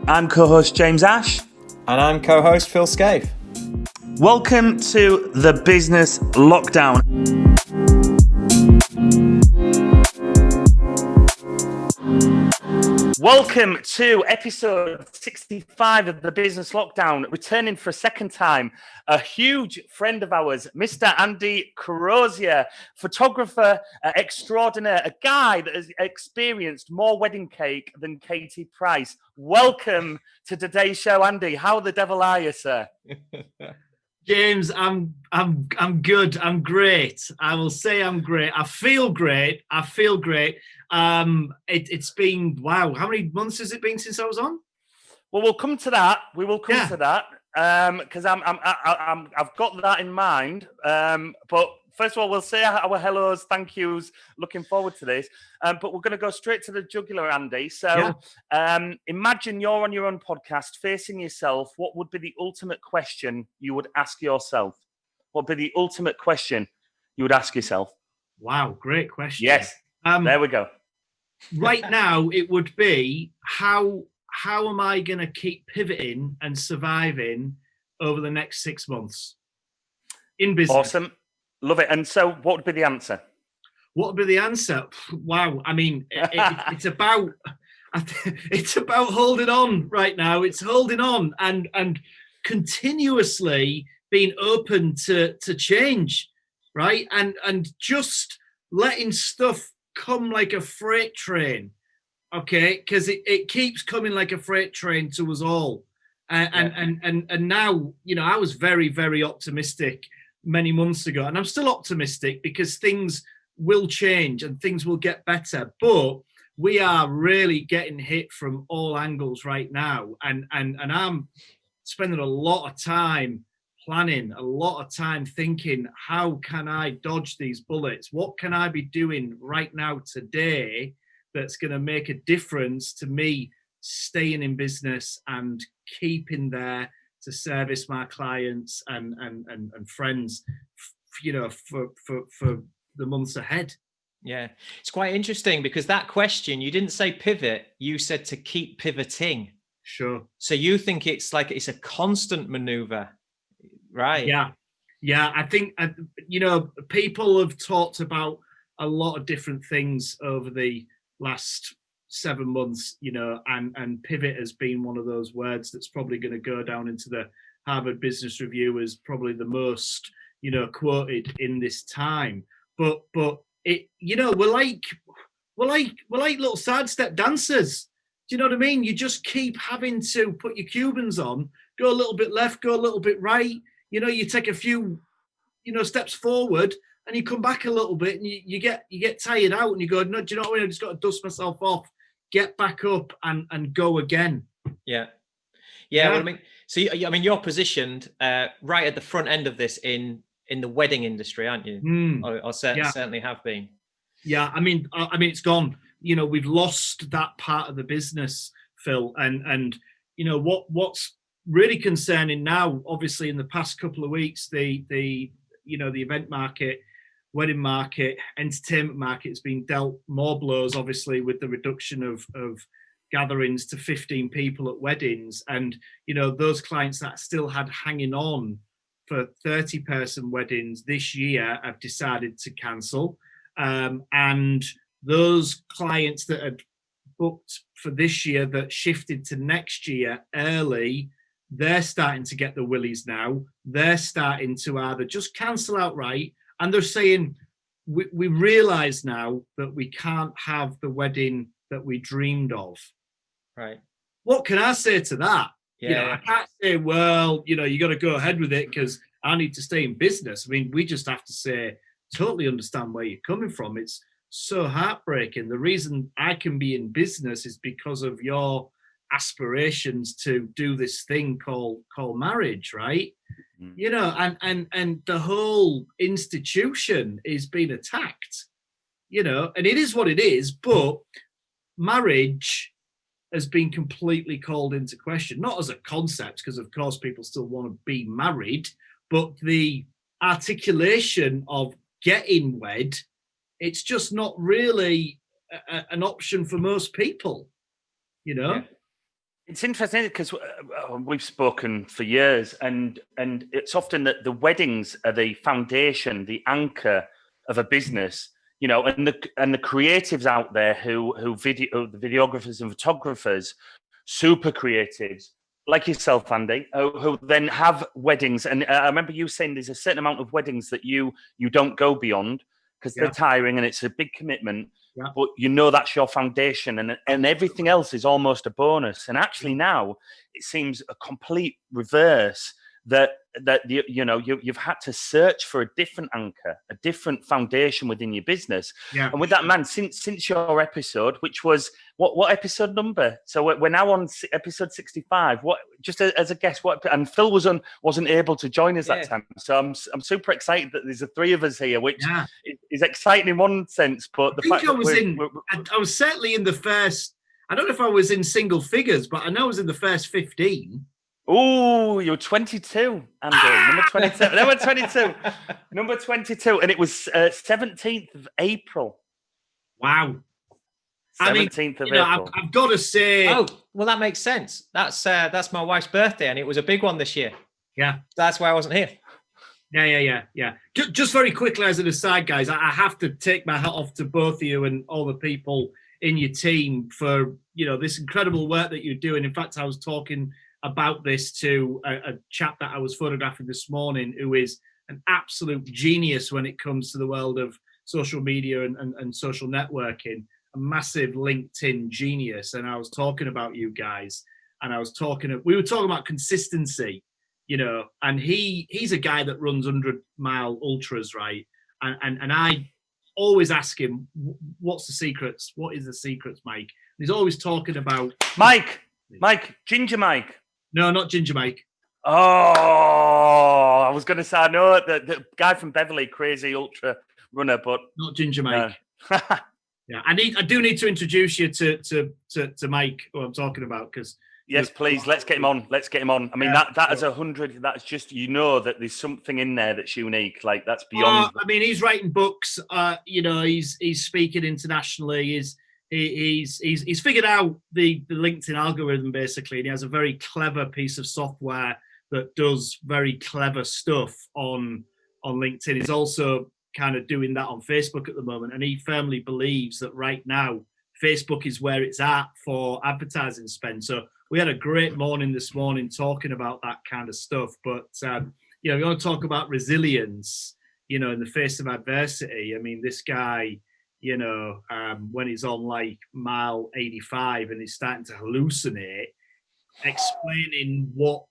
I'm co-host James Ash. And I'm co-host Phil Scaife. Welcome to the Business Lockdown. Welcome to episode 65 of the Business Lockdown. Returning for a second time, a huge friend of ours, Mr. Andy Crozier, photographer extraordinaire, a guy that has experienced more wedding cake than Katie Price. Welcome to today's show, Andy. How the devil are you, sir? James, I'm good. I'm great. I will say I'm great. I feel great. It's been, wow, how many months has it been since I was on? Well, we'll come to that. We will come to that because I've got that in mind. But first of all, we'll say our hellos, thank yous. Looking forward to this. But we're going to go straight to the jugular, Andy. So imagine you're on your own podcast, facing yourself. What would be the ultimate question you would ask yourself? What would be the ultimate question you would ask yourself? Wow, great question. Yes. There we go. Right now, it would be how am I going to keep pivoting and surviving over the next 6 months in business? Awesome. Love it. And so what would be the answer? What would be the answer? Wow. I mean, it's about holding on right now. It's holding on and continuously being open to change, right? And just letting stuff come like a freight train, okay? Because it keeps coming like a freight train to us all. And now, you know, I was very, very optimistic many months ago, and I'm still optimistic because things will change and things will get better, but we are really getting hit from all angles right now, and I'm spending a lot of time planning, a lot of time thinking, how can I dodge these bullets? What can I be doing right now today that's going to make a difference to me staying in business and keeping there to service my clients and friends, you know, for the months ahead. Yeah, it's quite interesting because that question, you didn't say pivot, you said to keep pivoting. Sure. So you think it's a constant maneuver, right? Yeah. I think, you know, people have talked about a lot of different things over the last 7 months, you know, and pivot has been one of those words that's probably going to go down into the Harvard Business Review as probably the most, you know, quoted in this time. But it, you know, we're like little sidestep dancers. Do you know what I mean? You just keep having to put your Cubans on, go a little bit left, go a little bit right. You know, you take a few, you know, steps forward and you come back a little bit and you get tired out and you go, no, do you know what I mean? I just got to dust myself off, get back up and go again. Yeah. Well, I mean, so you're positioned right at the front end of this in the wedding industry, aren't you? Or certainly have been. Yeah, I mean, it's gone. You know, we've lost that part of the business, Phil, and you know what's really concerning now. Obviously, in the past couple of weeks, the event market, wedding market, entertainment market has been dealt more blows, obviously, with the reduction of gatherings to 15 people at weddings. And, you know, those clients that still had hanging on for 30-person weddings this year have decided to cancel. And those clients that had booked for this year that shifted to next year early, they're starting to get the willies now. They're starting to either just cancel outright, and they're saying, we realize now that we can't have the wedding that we dreamed of. Right. What can I say to that? Yeah. You know, I can't say, well, you know, you got to go ahead with it because I need to stay in business. I mean, we just have to say, totally understand where you're coming from. It's so heartbreaking. The reason I can be in business is because of your aspirations to do this thing called marriage, right? Mm-hmm. You know, and the whole institution is being attacked, you know, and it is what it is, but marriage has been completely called into question, not as a concept, because of course people still want to be married, but the articulation of getting wed, it's just not really an option for most people, you know? Yeah. It's interesting because we've spoken for years, and it's often that the weddings are the foundation, the anchor of a business, you know, and the creatives out there who the videographers and photographers, super creatives like yourself, Andy, who then have weddings. And I remember you saying there's a certain amount of weddings that you don't go beyond because they're tiring and it's a big commitment. Yeah. But you know that's your foundation, and everything else is almost a bonus. And actually now it seems a complete reverse, that you've had to search for a different anchor, a different foundation within your business. Yeah. And with that, man, since your episode, which was what episode number? So we're now on episode 65. What, just as a guess, what? And Phil wasn't able to join us that time, so I'm super excited that there's the three of us here, which is exciting in one sense. But I was certainly in the first. I don't know if I was in single figures, but I know I was in the first 15. Oh, you're 22, Andy. Number 22. Number 22. And it was 17th of April. Wow. 17th of April. I've got to say. Oh, well, that makes sense. That's my wife's birthday, and it was a big one this year. Yeah. That's why I wasn't here. Yeah. Just very quickly as an aside, guys, I have to take my hat off to both of you and all the people in your team for, this incredible work that you're doing. In fact, I was talking about this to a chap that I was photographing this morning, who is an absolute genius when it comes to the world of social media and social networking, a massive LinkedIn genius. And I was talking about you guys, and we were talking about consistency, and he's a guy that runs 100-mile ultras, right? And I always ask him, what's the secrets? What is the secrets, Mike? And he's always talking about Mike, Ginger Mike. No, not Ginger Mike. Oh, I was going to say, I know the guy from Beverly, crazy ultra runner, but not Ginger Mike. No. Yeah, I do need to introduce you to Mike, who I'm talking about, because. Yes, please. Let's get him on. I mean, that is 100. That's just, that there's something in there that's unique. Like, that's beyond. He's writing books. He's speaking internationally. He's figured out the LinkedIn algorithm, basically, and he has a very clever piece of software that does very clever stuff on LinkedIn. He's also kind of doing that on Facebook at the moment, and he firmly believes that right now Facebook is where it's at for advertising spend. So we had a great morning this morning talking about that kind of stuff. But you want to talk about resilience, in the face of adversity. I mean, this guy, when he's on like mile 85 and he's starting to hallucinate, explaining what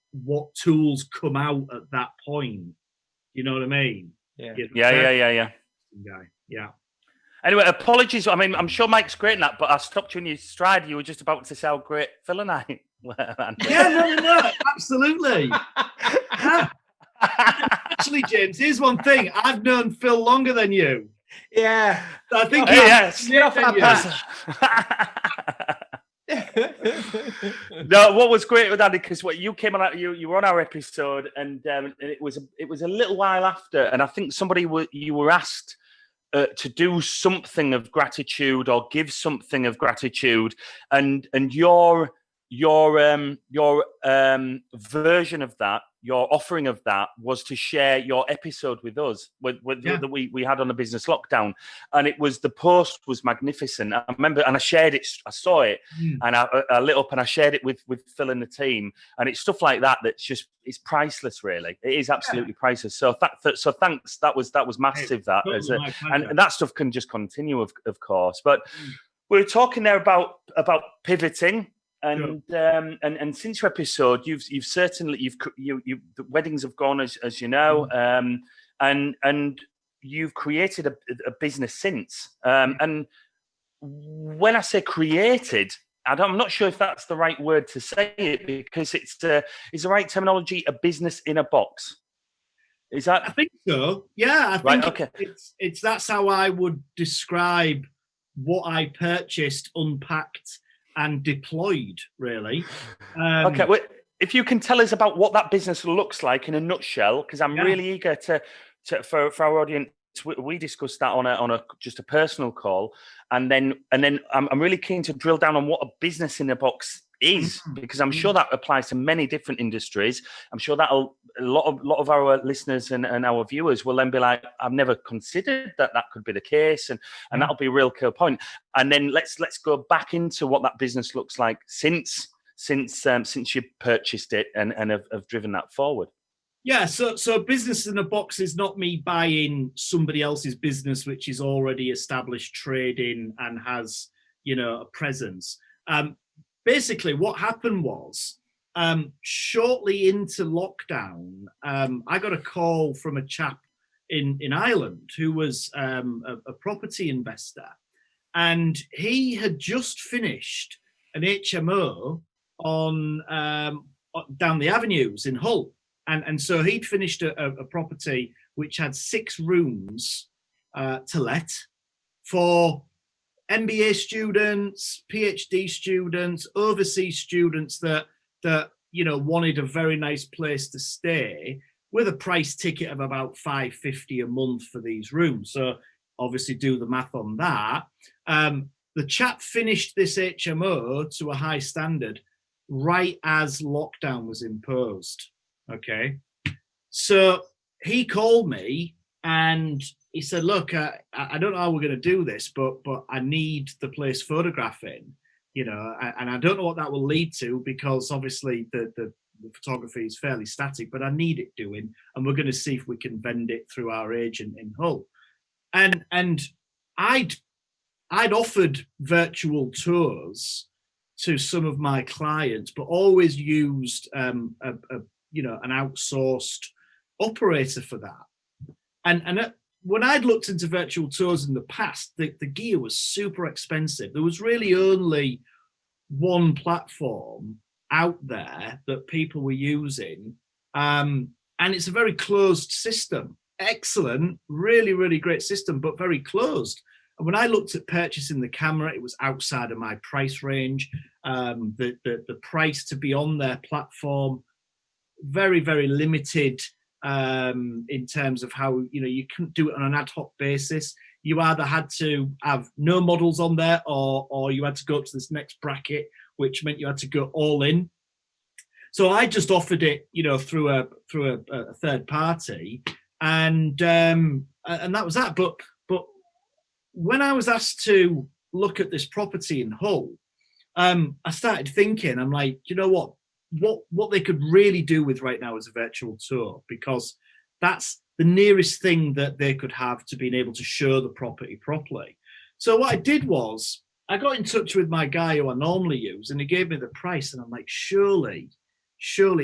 tools come out at that point. You know what I mean? Yeah. Yeah. Anyway, apologies. I mean, I'm sure Mike's great in that, but I stopped you in your stride. You were just about to say how great Phil and I were. Yeah, no, absolutely. Yeah. Actually, James, here's one thing. I've known Phil longer than you. Yeah. I think No, what was great with Andy, because you came on, you were on our episode, and it was a little while after, and I think you were asked to do something of gratitude or give something of gratitude, and your version of that, your offering of that, was to share your episode with us, that we had on the business lockdown, and the post was magnificent. I remember, and I shared it. I saw it, and I lit up, and I shared it with Phil and the team, and it's stuff like that that's just, it's priceless. Really, it is absolutely priceless. So thanks. That was massive. And that stuff can just continue, of course. But we were talking there about pivoting. And since your episode, you've certainly the weddings have gone, as you know, and you've created a business since. And when I say created, I'm not sure if that's the right word to say it, because is the right terminology a business in a box? Is that? I think so. Yeah, I think it's that's how I would describe what I purchased, unpacked, and deployed, really. Okay, well, if you can tell us about what that business looks like in a nutshell, because I'm really eager to for our audience. We discussed that on just a personal call, and then I'm really keen to drill down on what a business in a box is, because I'm sure that applies to many different industries. I'm sure that a lot of our listeners and our viewers will then be like, I've never considered that could be the case, and that'll be a real key point. And then let's go back into what that business looks like since you purchased it and have driven that forward. Yeah, so Business in a Box is not me buying somebody else's business which is already established, trading, and has, you know, a presence. Basically, what happened was, shortly into lockdown, I got a call from a chap in Ireland who was a property investor, and he had just finished an HMO on down the avenues in Hull, and so he'd finished a property which had 6 rooms to let for MBA students, PhD students, overseas students that you know wanted a very nice place to stay, with a price ticket of about $550 a month for these rooms. So obviously do the math on that. The chap finished this HMO to a high standard right as lockdown was imposed. Okay, so he called me and he said, look, I don't know how we're going to do this, but I need the place photographing, you know, and I don't know what that will lead to, because obviously the photography is fairly static, but I need it doing, and we're going to see if we can vend it through our agent in Hull. And I'd offered virtual tours to some of my clients, but always used an outsourced operator for that. And when I'd looked into virtual tours in the past, the gear was super expensive. There was really only one platform out there that people were using. And it's a very closed system. Excellent, really, really great system, but very closed. And when I looked at purchasing the camera, it was outside of my price range. The price to be on their platform, very, very limited. In terms of how, you know, you couldn't do it on an ad hoc basis. You either had to have no models on there, or you had to go up to this next bracket, which meant you had to go all in. So I just offered it, you know, through a third party, and that was that. But when I was asked to look at this property in Hull, I started thinking, I'm like, you know what they could really do with right now is a virtual tour, because that's the nearest thing that they could have to being able to show the property properly. So what I did was I got in touch with my guy who I normally use, and he gave me the price, and I'm like, surely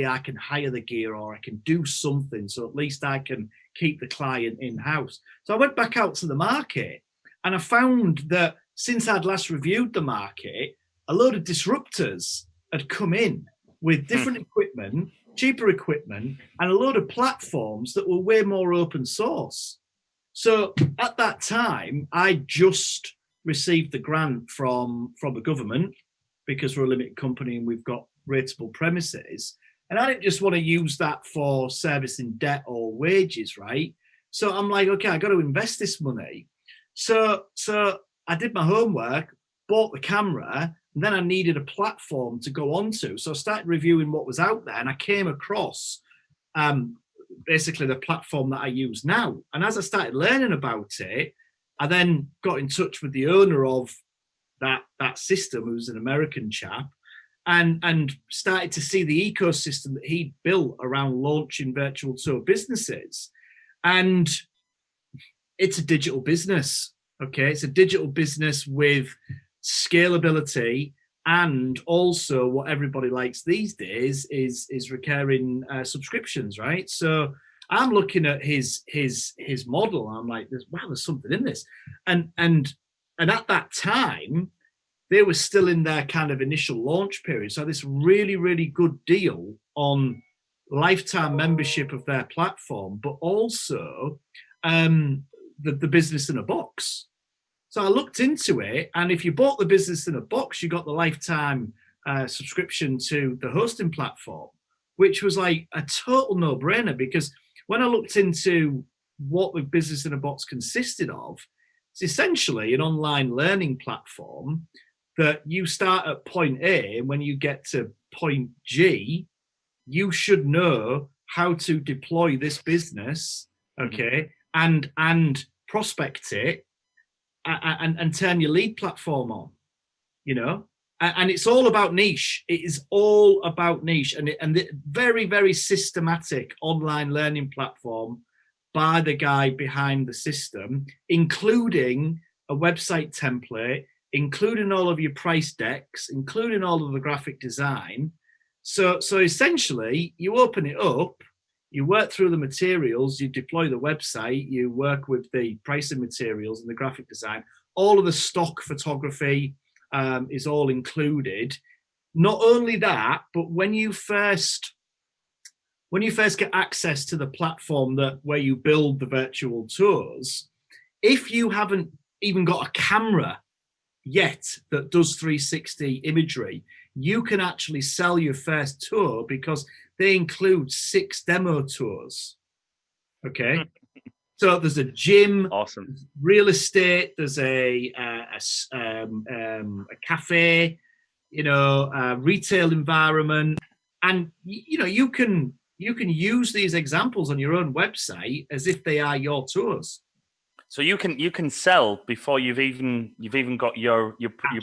I can hire the gear, or I can do something, so at least I can keep the client in-house. So I went back out to the market, and I found that since I'd last reviewed the market, a load of disruptors had come in with different equipment, cheaper equipment, and a load of platforms that were way more open source. So at that time, I just received the grant from the government, because we're a limited company and we've got rateable premises. And I didn't just want to use that for servicing debt or wages, right? So I'm like, okay, I got to invest this money. So I did my homework, bought the camera, and then I needed a platform to go onto. So I started reviewing what was out there, and I came across basically the platform that I use now. And as I started learning about it, I then got in touch with the owner of that system, who's an American chap, and started to see the ecosystem that he built around launching virtual tour businesses. And it's a digital business, okay? It's a digital business with scalability, and also what everybody likes these days is recurring subscriptions, right? So I'm looking at his model. I'm like, there's something in this, and at that time they were still in their kind of initial launch period. So this really, really good deal on lifetime membership of their platform, but also the business in a box. So I looked into it, and if you bought the business in a box, you got the lifetime subscription to the hosting platform, which was like a total no-brainer, because when I looked into what the business in a box consisted of, it's essentially an online learning platform, that you start at point A, and when you get to point G, you should know how to deploy this business, okay, and prospect it, and turn your lead platform on, you know. And it's all about niche. It is all about niche, and the very, very systematic online learning platform by the guy behind the system, including a website template, including all of your price decks, including all of the graphic design. So essentially, you open it up, you work through the materials, you deploy the website, you work with the pricing materials and the graphic design. All of the stock photography is all included. Not only that, but when you first get access to the platform where you build the virtual tours, if you haven't even got a camera yet that does 360 imagery, you can actually sell your first tour because they include 6 demo tours. Okay. So there's a gym, awesome, real estate, there's a cafe, you know, a retail environment, and you know, you can use these examples on your own website as if they are your tours. So you can sell before you've even got your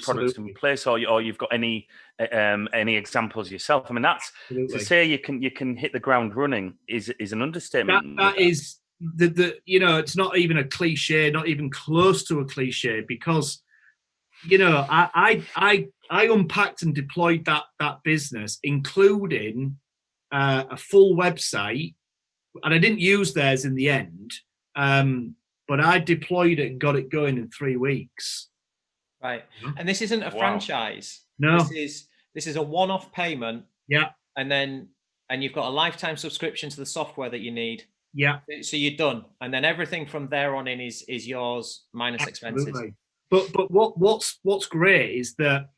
products in place, or you've got any examples yourself. I mean, that's Absolutely. To say you can hit the ground running is an understatement. That is the you know, it's not even a cliche, not even close to a cliche, because you know, I unpacked and deployed that business, including a full website, and I didn't use theirs in the end. But I deployed it and got it going in 3 weeks. Right. And this isn't a franchise. No. This is a one-off payment. Yeah. And you've got a lifetime subscription to the software that you need. Yeah. So you're done. And then everything from there on in is yours minus Absolutely. expenses. But what's great is that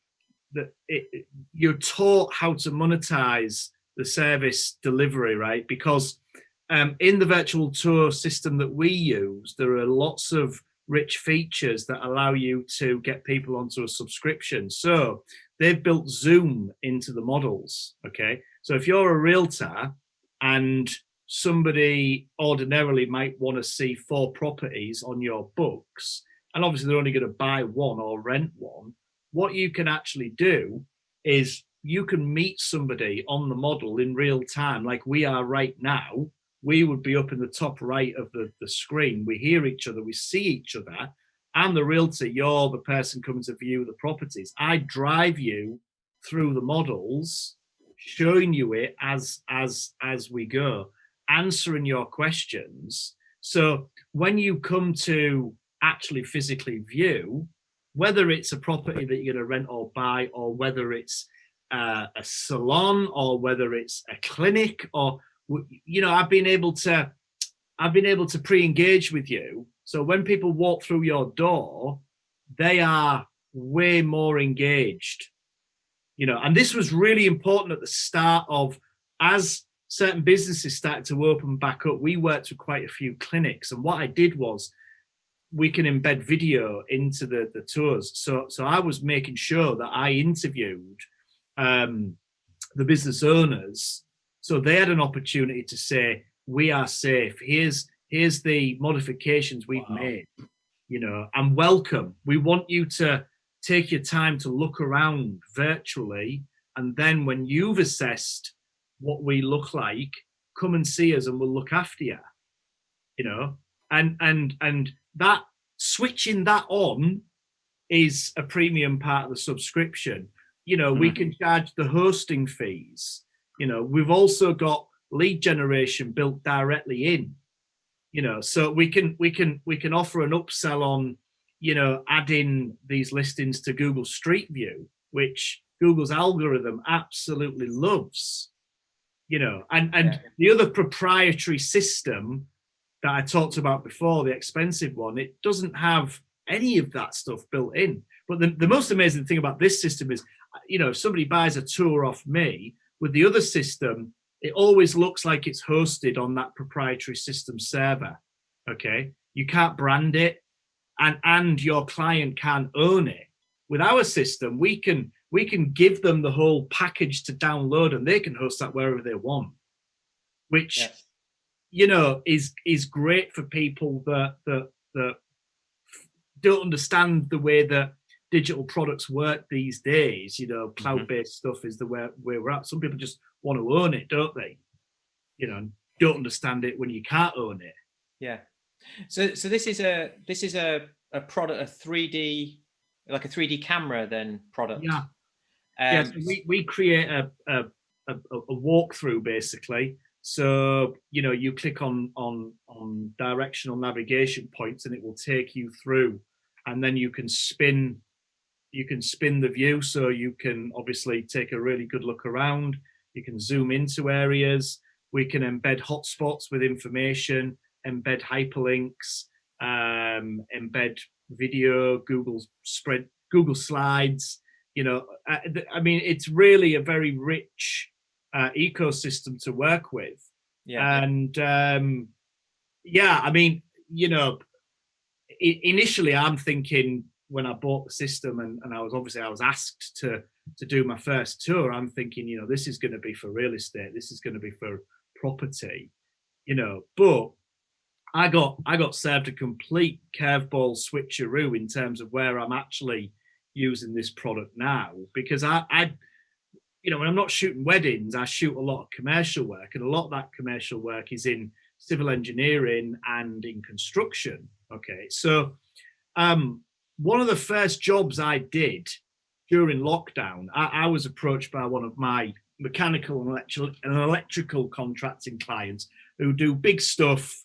you're taught how to monetize the service delivery, right? Because in the virtual tour system that we use, there are lots of rich features that allow you to get people onto a subscription. So they've built Zoom into the models, okay? So if you're a realtor and somebody ordinarily might want to see 4 properties on your books, and obviously they're only going to buy one or rent one, what you can actually do is you can meet somebody on the model in real time, like we are right now. We would be up in the top right of the screen. We hear each other, we see each other. I'm the realtor, you're the person coming to view the properties. I drive you through the models, showing you it as we go, answering your questions. So when you come to actually physically view, whether it's a property that you're going to rent or buy, or whether it's a salon, or whether it's a clinic, or you know, I've been able to pre-engage with you. So when people walk through your door, they are way more engaged, you know. And this was really important at the start of, as certain businesses started to open back up, we worked with quite a few clinics. And what I did was, we can embed video into the tours. So I was making sure that I interviewed the business owners, so they had an opportunity to say, we are safe. Here's the modifications we've made, you know, and welcome. We want you to take your time to look around virtually. And then when you've assessed what we look like, come and see us and we'll look after you, you know, and that switching that on is a premium part of the subscription. You know, we can charge the hosting fees. You know, we've also got lead generation built directly in, you know, so we can offer an upsell on, you know, adding these listings to Google Street View, which Google's algorithm absolutely loves, you know, and the other proprietary system that I talked about before, the expensive one, it doesn't have any of that stuff built in. But the most amazing thing about this system is, you know, if somebody buys a tour off me, with the other system, it always looks like it's hosted on that proprietary system server. Okay, you can't brand it, and your client can't own it. with our system, we can give them the whole package to download, and they can host that wherever they want, which is great for people that don't understand the way that digital products work these days. Cloud-based stuff is the way we're at. Some people just want to own it, don't they? Don't understand it when you can't own it. Yeah. So this is a product, a 3D, like a 3D camera then product. Yeah. So we create a walkthrough basically. So you click on directional navigation points, and it will take you through, and then you can spin the view, so you can obviously take a really good look around. You can zoom into areas. We can embed hotspots with information, embed hyperlinks, embed video, Google Slides. I mean, it's really a very rich ecosystem to work with. Yeah. And I mean, initially I'm thinking, when I bought the system and I was asked to do my first tour, I'm thinking, this is going to be for real estate, this is going to be for property, but I got served a complete curveball switcheroo in terms of where I'm actually using this product now, because I when I'm not shooting weddings, I shoot a lot of commercial work, and a lot of that commercial work is in civil engineering and in construction. Okay, so one of the first jobs I did during lockdown, I was approached by one of my mechanical and electrical contracting clients who do big stuff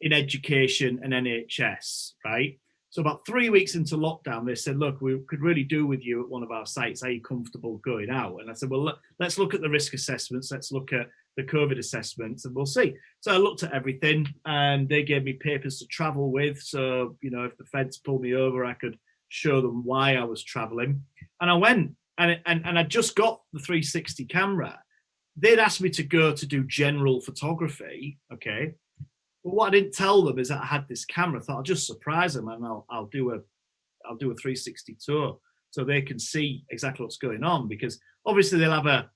in education and NHS, right? So about 3 weeks into lockdown, they said, look, we could really do with you at one of our sites. Are you comfortable going out? And I said, well, let's look at the risk assessments. Let's look at the COVID assessments, and we'll see. So I looked at everything, and they gave me papers to travel with. So, if the feds pulled me over, I could show them why I was traveling. And I went, and I just got the 360 camera. They'd asked me to go to do general photography. Okay. But what I didn't tell them is that I had this camera. I thought I'll just surprise them, and I'll do a 360 tour so they can see exactly what's going on, because obviously they'll have a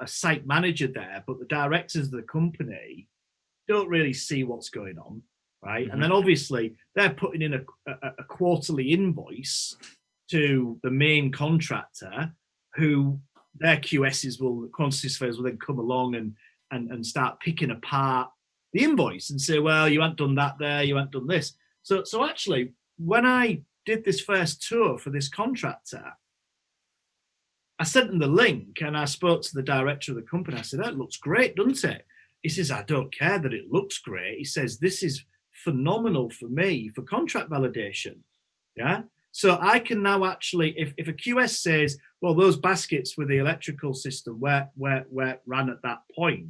site manager there, but the directors of the company don't really see what's going on, right? Mm-hmm. And then obviously they're putting in a quarterly invoice to the main contractor, who their QSs quantity surveyors will then come along and start picking apart the invoice and say, well, you haven't done that there, you haven't done this. So actually, when I did this first tour for this contractor, I sent them the link, and I spoke to the director of the company. I said, that looks great, doesn't it? He says, I don't care that it looks great. He says, this is phenomenal for me for contract validation. Yeah. So I can now actually, if a QS says, well, those baskets with the electrical system where ran at that point,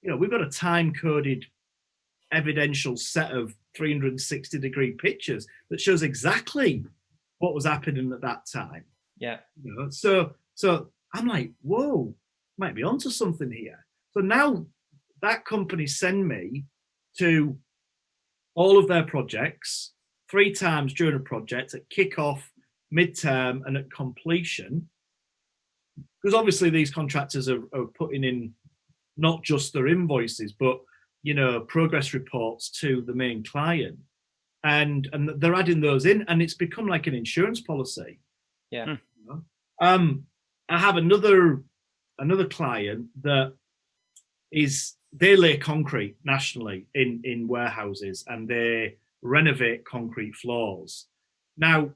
we've got a time-coded evidential set of 360-degree pictures that shows exactly what was happening at that time. Yeah. So I'm like, whoa, might be onto something here. So now that company send me to all of their projects 3 times during a project, at kick-off, mid-term, and at completion. Because obviously these contractors are putting in not just their invoices, but progress reports to the main client, and they're adding those in, and it's become like an insurance policy. Yeah. I have another client that they lay concrete nationally in warehouses, and they renovate concrete floors. Now,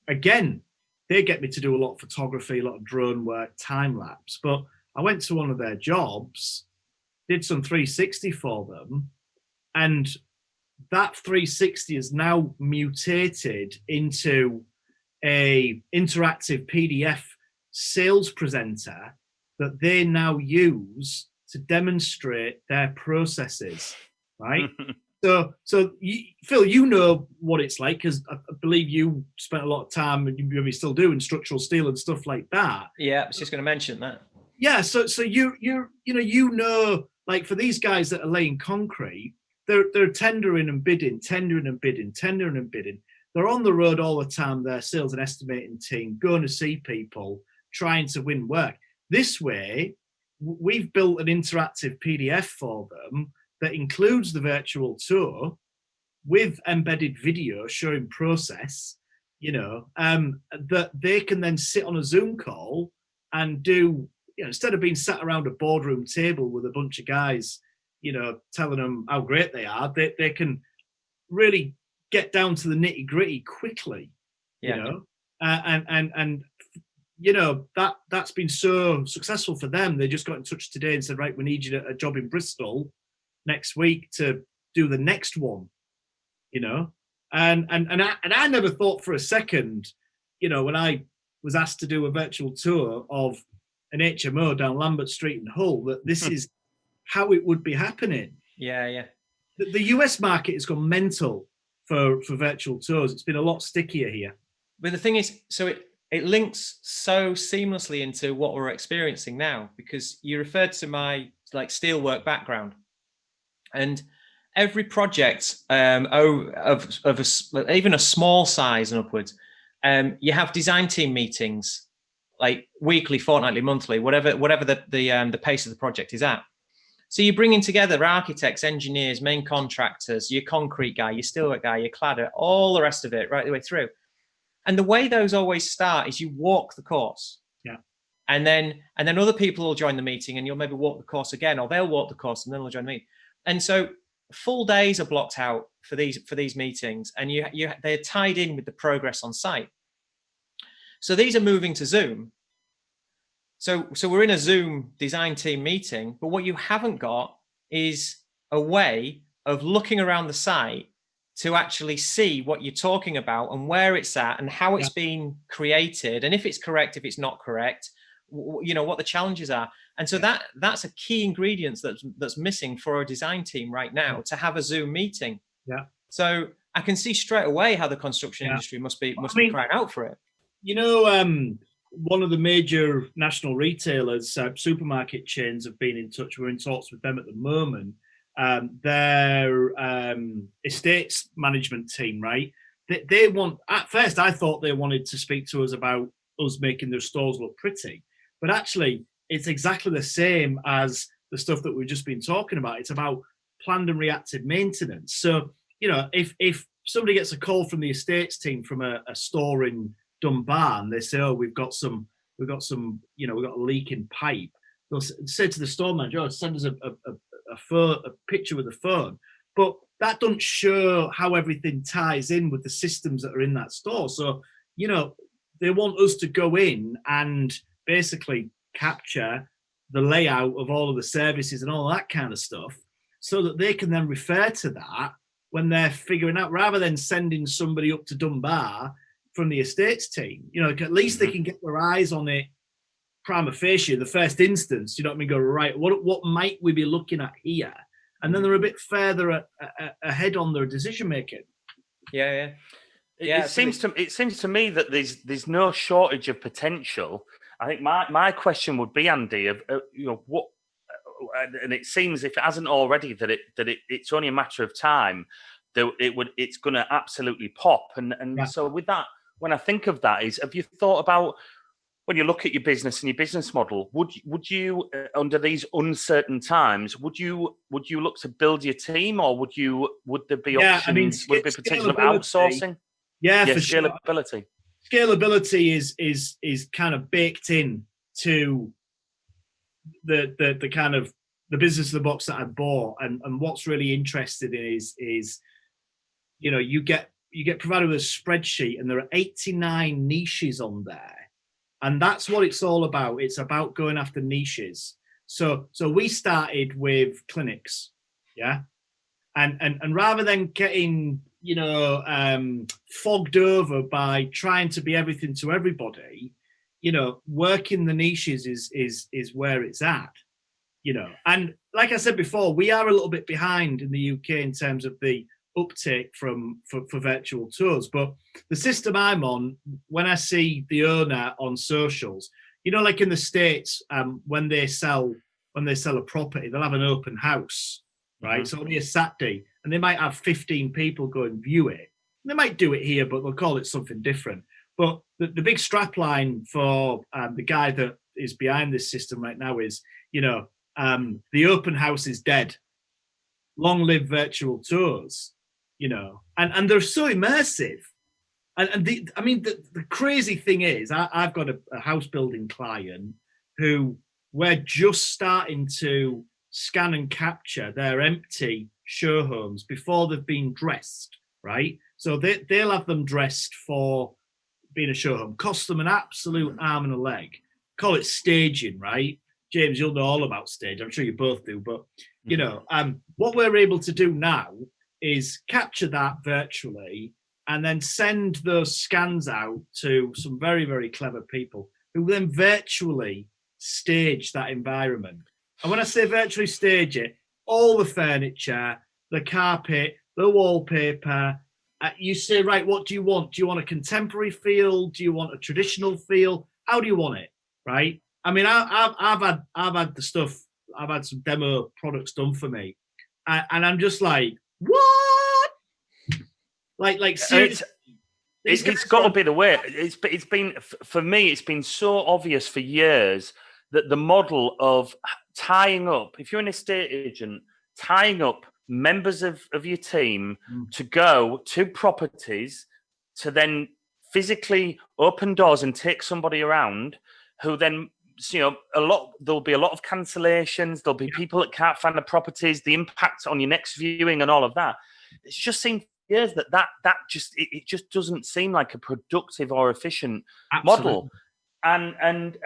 again, they get me to do a lot of photography, a lot of drone work, time lapse, but I went to one of their jobs, did some 360 for them, and that 360 is now mutated into a interactive PDF sales presenter that they now use to demonstrate their processes, right? So Phil, you know what it's like, because I believe you spent a lot of time, and you maybe still do, in structural steel and stuff like that. Yeah, I was just going to mention that. Yeah, so you like, for these guys that are laying concrete, they're tendering and bidding. they're on the road all the time, their sales and estimating team, going to see people, trying to win work. This way, we've built an interactive PDF for them that includes the virtual tour with embedded video showing process, that they can then sit on a Zoom call and do, instead of being sat around a boardroom table with a bunch of guys, telling them how great they are, they can really get down to the nitty gritty quickly, that's been so successful for them. They just got in touch today and said, right, we need you to a job in Bristol next week to do the next one, and I never thought for a second, when I was asked to do a virtual tour of an HMO down Lambert Street in Hull, that this is how it would be happening. Yeah. The US market has gone mental for virtual tours. It's been a lot stickier here. But the thing is, so it links so seamlessly into what we're experiencing now, because you referred to my steelwork background, and every project of even a small size and upwards, you have design team meetings like weekly, fortnightly, monthly, whatever the pace of the project is at. So you're bringing together architects, engineers, main contractors, your concrete guy, your steelwork guy, your cladder, all the rest of it right the way through. And the way those always start is you walk the course. Yeah. And then other people will join the meeting, and you'll maybe walk the course again, or they'll walk the course and then they'll join the meeting. And so full days are blocked out for these meetings, and they're tied in with the progress on site. So these are moving to Zoom. So we're in a Zoom design team meeting, but what you haven't got is a way of looking around the site to actually see what you're talking about and where it's at and how it's been created, and if it's correct, if it's not correct, what the challenges are. And so that's a key ingredient that's missing for a design team right now, to have a Zoom meeting. Yeah. So I can see straight away how the construction industry must be crying out for it. One of the major national retailers, supermarket chains, have been in touch. We're in talks with them at the moment. Their estates management team, right? They want, at first I thought they wanted to speak to us about us making their stores look pretty, but actually it's exactly the same as the stuff that we've just been talking about. It's about planned and reactive maintenance. So, if somebody gets a call from the estates team from a store in Dunbar and they say, oh, we've got a leak in pipe, they'll say to the store manager, oh, send us a picture with a phone. But that doesn't show how everything ties in with the systems that are in that store. So, they want us to go in and basically capture the layout of all of the services and all that kind of stuff, so that they can then refer to that when they're figuring out, rather than sending somebody up to Dunbar from the estates team. At least they can get their eyes on it prima facie, the first instance. Go, right, what might we be looking at here? And then they're a bit further ahead on their decision making. Yeah. It seems to me that there's no shortage of potential. I think my question would be, Andy, of what, and it seems, if it hasn't already, that it's only a matter of time that it's going to absolutely pop. And so with that, when I think of that, have you thought about, when you look at your business and your business model, would you under these uncertain times, would you look to build your team, or would there be options? Would there be potential of outsourcing? Yeah, for scalability. Sure. Scalability is kind of baked in to the kind of the business of the box that I bought, and what's really interesting is you get provided with a spreadsheet, and there are 89 niches on there. And that's what it's all about. It's about going after niches. So we started with clinics, yeah? And rather than getting, fogged over by trying to be everything to everybody, working the niches is where it's at, And like I said before, we are a little bit behind in the UK in terms of the uptake for virtual tours, but the system I'm on, when I see the owner on socials, like in the States, when they sell a property, they'll have an open house, right? So it'll be a Saturday, and they might have 15 people go and view it. They might do it here, but they'll call it something different. But the big strap line for the guy that is behind this system right now is, the open house is dead. Long live virtual tours, and they're so immersive. And the crazy thing is, I've got a house building client who we're just starting to scan and capture their empty show homes before they've been dressed, right? So they'll have them dressed for being a show home, cost them an absolute arm and a leg. Call it staging, right? James, you'll know all about stage. I'm sure you both do. But, what we're able to do now is capture that virtually and then send those scans out to some very, very clever people who then virtually stage that environment. And when I say virtually stage it, all the furniture, the carpet, the wallpaper, you say, right, what do you want? Do you want a contemporary feel? Do you want a traditional feel? How do you want it? Right? I mean, I've had the stuff. I've had some demo products done for me, and I'm just like, what? Like seriously. It's got to be the way. It's been for me. It's been so obvious for years that the model of tying up, if you're an estate agent, tying up members of your team to go to properties to then physically open doors and take somebody around who then, there'll be a lot of cancellations. There'll be people that can't find the properties, the impact on your next viewing and all of that. It's just seemed years that just doesn't seem like a productive or efficient model. And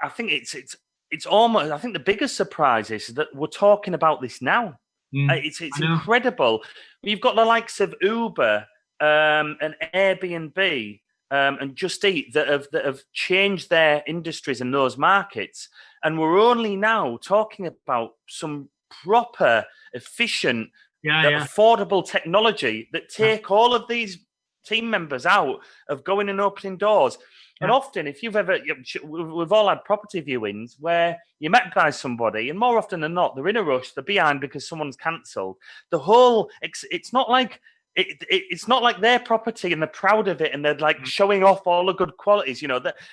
I think it's almost, I think the biggest surprise is that we're talking about this now. It's incredible. You've got the likes of Uber and Airbnb and Just Eat that have changed their industries in those markets, and we're only now talking about some proper, efficient, affordable technology that take all of these team members out of going and opening doors. And often, if we've all had property viewings where you're met by somebody, and more often than not, they're in a rush, they're behind because someone's cancelled. It's not like it's not like their property and they're proud of it and they're like showing off all the good qualities.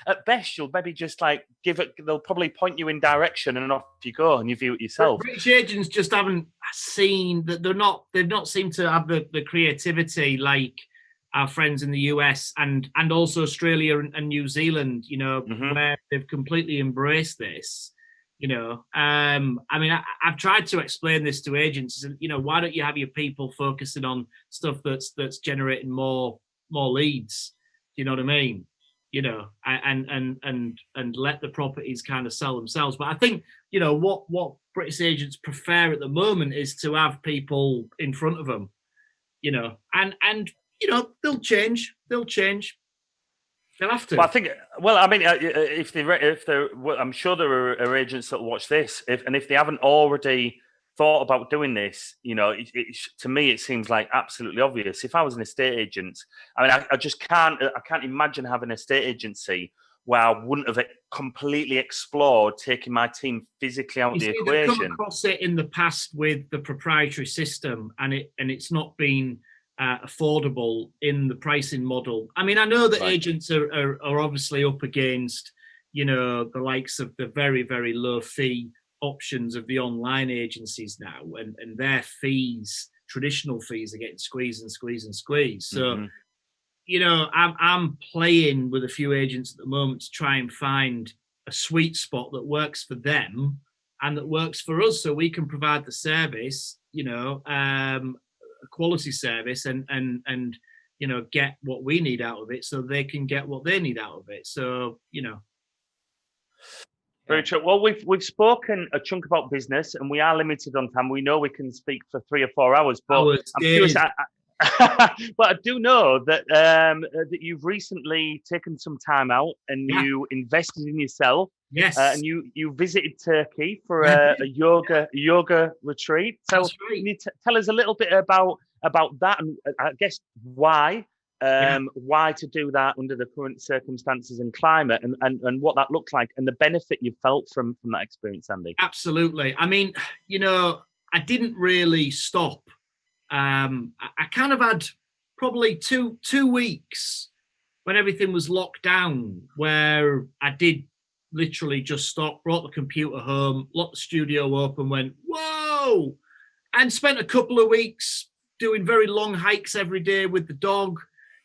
At best, you'll maybe just like give it. They'll probably point you in direction and off you go and you view it yourself. British agents just haven't seen that. They've not seemed to have the creativity like our friends in the US and also Australia and New Zealand, where they've completely embraced this. I've tried to explain this to agents. Why don't you have your people focusing on stuff that's generating more leads? Do you know what I mean? And let the properties kind of sell themselves. But I think what British agents prefer at the moment is to have people in front of them. And they'll change. They'll have to. Well, I think, if they're, I'm sure there are agents that watch this, if they haven't already thought about doing this, to me it seems like absolutely obvious. If I was an estate agent, I just can't imagine having an estate agency where I wouldn't have completely explored taking my team physically out of the equation. They've come across it in the past with the proprietary system, and it's not been affordable in the pricing model. I know that agents are obviously up against, the likes of the very, very low fee options of the online agencies now, and their fees, traditional fees, are getting squeezed and squeezed and squeezed. So, I'm playing with a few agents at the moment to try and find a sweet spot that works for them and that works for us, so we can provide the service, a quality service and get what we need out of it so they can get what they need out of it. So, Very true. Well, we've spoken a chunk about business and we are limited on time. We know we can speak for 3 or 4 hours, but I'm curious. But I do know that that you've recently taken some time out and you invested in yourself. Yes. And you visited Turkey for a yoga retreat. So can you tell us a little bit about that, and I guess why to do that under the current circumstances and climate, and what that looked like and the benefit you felt from that experience, Andy? Absolutely. I didn't really stop. I kind of had probably two weeks when everything was locked down, where I did literally just stop, brought the computer home, locked the studio up and went, whoa, and spent a couple of weeks doing very long hikes every day with the dog,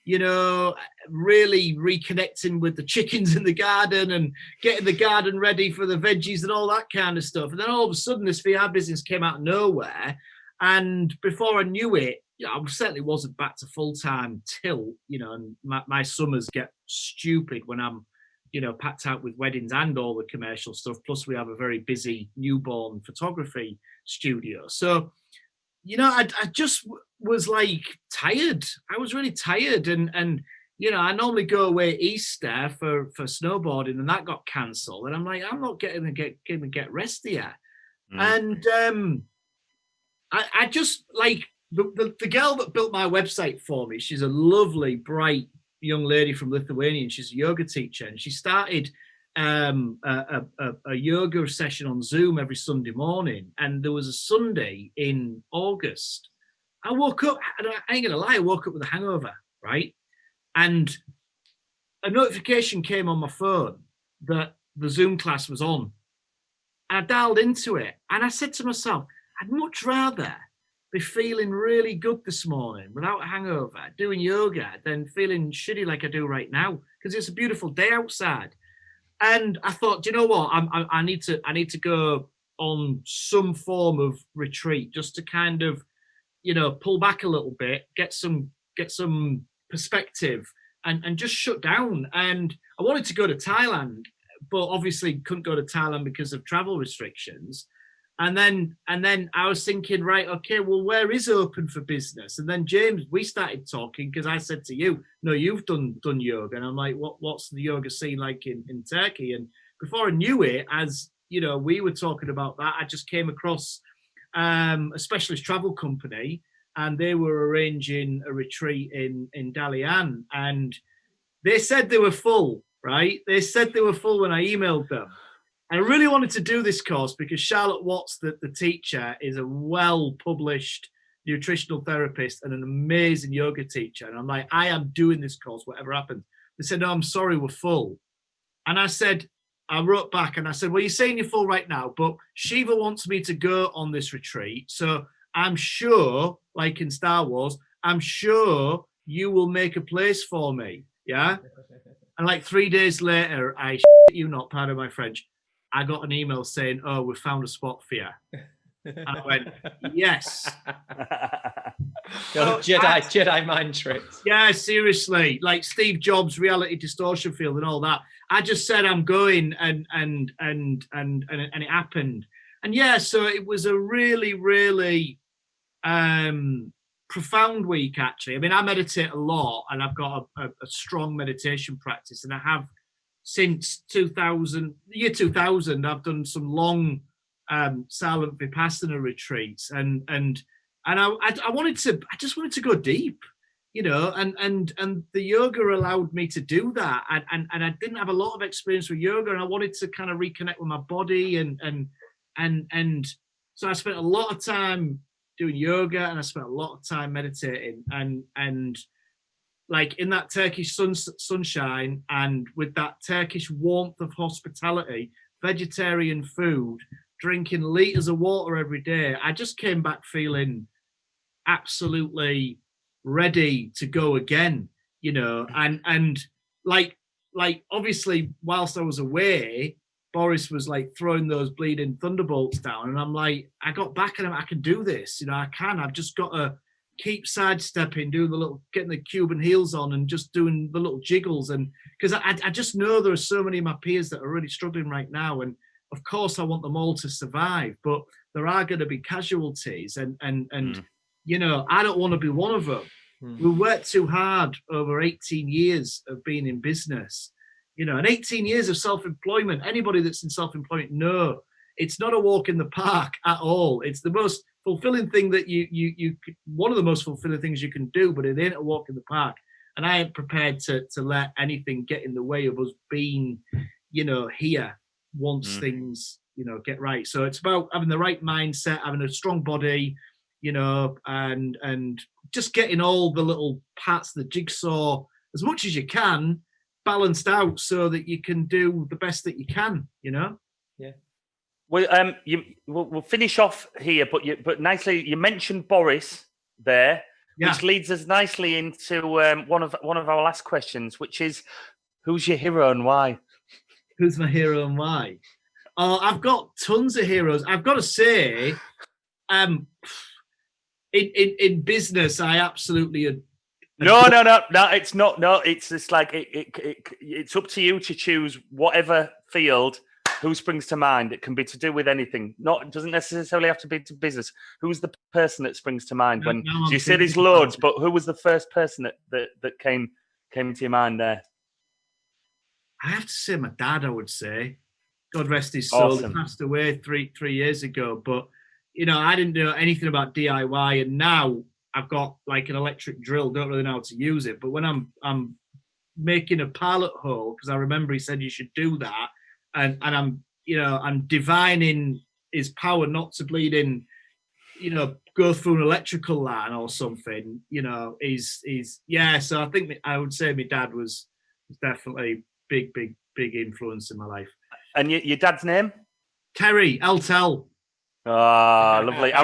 you know, really reconnecting with the chickens in the garden and getting the garden ready for the veggies and all that kind of stuff. And then all of a sudden this VR business came out of nowhere. And before I knew it, I certainly wasn't back to full-time till, you know, and my summers get stupid when I'm, you know, packed out with weddings and all the commercial stuff. Plus we have a very busy newborn photography studio. So, you know, I just was like tired. I was really tired. And you know, I normally go away Easter for snowboarding and that got cancelled. And I'm like, I'm not getting to get rest here. And I just like the girl that built my website for me. She's a lovely, bright young lady from Lithuania. And she's a yoga teacher. And she started a yoga session on Zoom every Sunday morning. And there was a Sunday in August. I woke up, and I ain't gonna lie, I woke up with a hangover, right? And a notification came on my phone that the Zoom class was on. And I dialed into it and I said to myself, I'd much rather be feeling really good this morning without a hangover, doing yoga, than feeling shitty like I do right now, because it's a beautiful day outside. And I thought, do you know what? I need to go on some form of retreat just to kind of, you know, pull back a little bit, get some perspective, and just shut down. And I wanted to go to Thailand, but obviously couldn't go to Thailand because of travel restrictions. And then I was thinking, right, okay, well, where is open for business? And then James, we started talking because I said to you, no, you've done yoga. And I'm like, what's the yoga scene like in Turkey? And before I knew it, as you know, we were talking about that, I just came across a specialist travel company, and they were arranging a retreat in Dalian, and they said they were full, right? They said they were full when I emailed them. And I really wanted to do this course because Charlotte Watts, the teacher, is a well-published nutritional therapist and an amazing yoga teacher. And I'm like, I am doing this course, whatever happens. They said, no, I'm sorry, we're full. And I wrote back and I said, well, you're saying you're full right now, but Shiva wants me to go on this retreat. So I'm sure, like in Star Wars, I'm sure you will make a place for me. Yeah. And like 3 days later, you not, pardon my French, I got an email saying, oh, we found a spot for you. I went, yes. Jedi mind tricks. Yeah, seriously. Like Steve Jobs' reality distortion field and all that. I just said I'm going, and it happened. And yeah, so it was a really, really profound week, actually. I mean, I meditate a lot, and I've got a strong meditation practice, and I have since 2000. I've done some long silent vipassana retreats, and I just wanted to go deep, you know, and the yoga allowed me to do that, and I didn't have a lot of experience with yoga, and I wanted to kind of reconnect with my body, and so I spent a lot of time doing yoga, and I spent a lot of time meditating, and like in that Turkish sunshine, and with that Turkish warmth of hospitality, vegetarian food, drinking liters of water every day, I just came back feeling absolutely ready to go again, you know. And like obviously whilst I was away, Boris was like throwing those bleeding thunderbolts down, and I'm like, I got back and I can do this, you know, I've just got to keep sidestepping, doing getting the Cuban heels on and just doing the little jiggles. And because I just know there are so many of my peers that are really struggling right now, and of course I want them all to survive, but there are going to be casualties, and you know, I don't want to be one of them. We worked too hard over 18 years of being in business, you know, and 18 years of self-employment. Anybody that's in self-employment, no, it's not a walk in the park at all. It's the most fulfilling thing that you one of the most fulfilling things you can do, but it ain't a walk in the park. And I ain't prepared to let anything get in the way of us being, you know, here once things, you know, get right. So it's about having the right mindset, having a strong body, you know, and just getting all the little parts of the jigsaw as much as you can balanced out so that you can do the best that you can, you know. Yeah. Well, we'll finish off here, but nicely you mentioned Boris there, which leads us nicely into one of our last questions, which is, who's your hero and why? Who's my hero and why? Oh, I've got tons of heroes. I've got to say, in business, I absolutely. No, it's not. No, it's just like it's up to you to choose whatever field. Who springs to mind? It can be to do with anything. It doesn't necessarily have to be to business. Who's the person that springs to mind when you say there's loads? But who was the first person that came to your mind there? I have to say, my dad. I would say, God rest his soul. Awesome. He passed away three years ago. But you know, I didn't know anything about DIY, and now I've got like an electric drill. Don't really know how to use it. But when I'm making a pallet hole, because I remember he said you should do that. And I'm divining his power not to bleed in, you know, go through an electrical line or something, you know, so I think I would say my dad was definitely big influence in my life. And your dad's name? Terry Eltel. Oh, lovely. I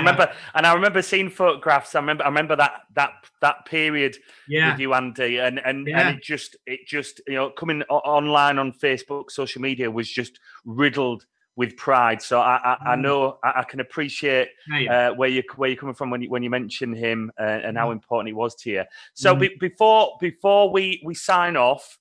remember seeing photographs. I remember that period with you, Andy, and it just you know, coming online on Facebook, social media was just riddled with pride. So I know I can appreciate where you're coming from when you mention him and how important he was to you. So before we sign off,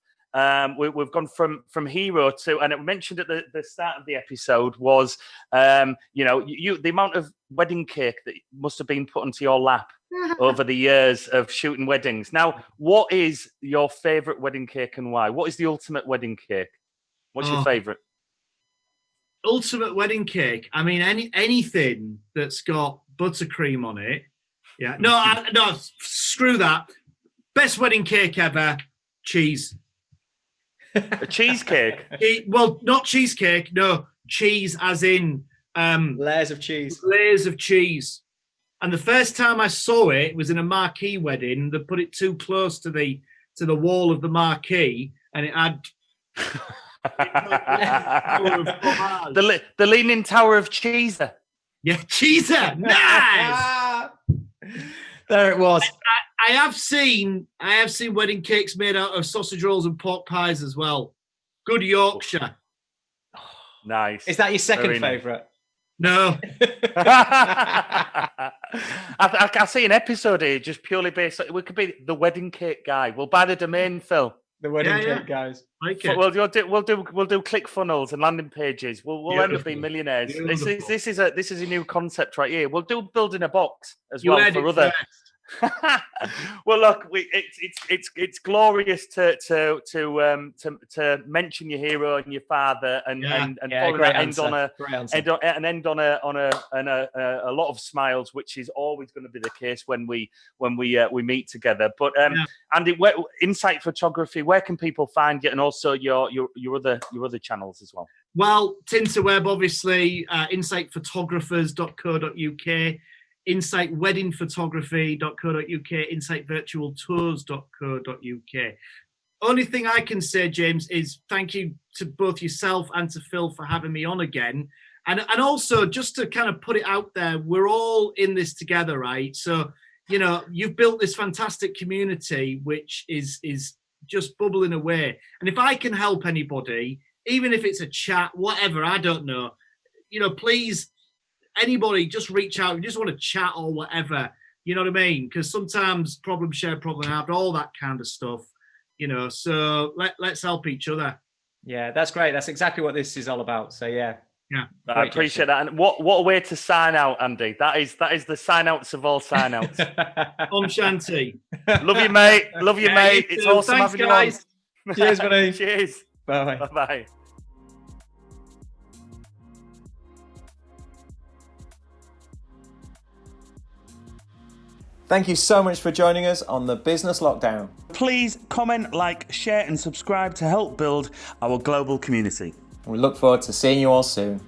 we've gone from hero to, and it mentioned at the start of the episode was, you know, the amount of wedding cake that must have been put into your lap over the years of shooting weddings. Now, what is your favourite wedding cake and why? What is the ultimate wedding cake? What's your favourite? Ultimate wedding cake. I mean, anything that's got buttercream on it. Yeah. No, screw that. Best wedding cake ever. Cheese. A cheesecake? Well, not cheesecake. No, cheese as in layers of cheese. Layers of cheese. And the first time I saw it was in a marquee wedding. They put it too close to the wall of the marquee, and it had the Leaning Tower of Cheeser. Yeah, Cheeser. Nice. There it was. I have seen wedding cakes made out of sausage rolls and pork pies as well. Good Yorkshire. Nice. Is that your second favourite? No. I see an episode here just purely based. We could be the wedding cake guy. We'll buy the domain, Phil. The wedding cake guys. Like it. We'll do click funnels and landing pages. We'll end up being millionaires. This is a new concept right here. We'll do building a box as well for other. Well, look, it's glorious to mention your hero and your father and end on a lot of smiles, which is always going to be the case when we meet together. But Andy, Insight Photography, where can people find you, and also your other channels as well? Well, Tinterweb, obviously, insightphotographers.co.uk. insightweddingphotography.co.uk, insightvirtualtours.co.uk. Only thing I can say, James, is thank you to both yourself and to Phil for having me on again. And also, just to kind of put it out there, we're all in this together, right? So, you know, you've built this fantastic community, which is just bubbling away. And if I can help anybody, even if it's a chat, whatever, I don't know, you know, please, anybody, just reach out. You just want to chat or whatever, you know what I mean? Because sometimes problem share, problem halved, all that kind of stuff, you know. So let's help each other. Yeah, that's great. That's exactly what this is all about. So yeah. I appreciate that. And what a way to sign out, Andy. That is the sign outs of all sign outs. Om Shanti. Love you, mate. Love you, mate. It's awesome having you on. Cheers, buddy. Cheers. Bye. Bye. Thank you so much for joining us on the Business Lockdown. Please comment, like, share and subscribe to help build our global community. We look forward to seeing you all soon.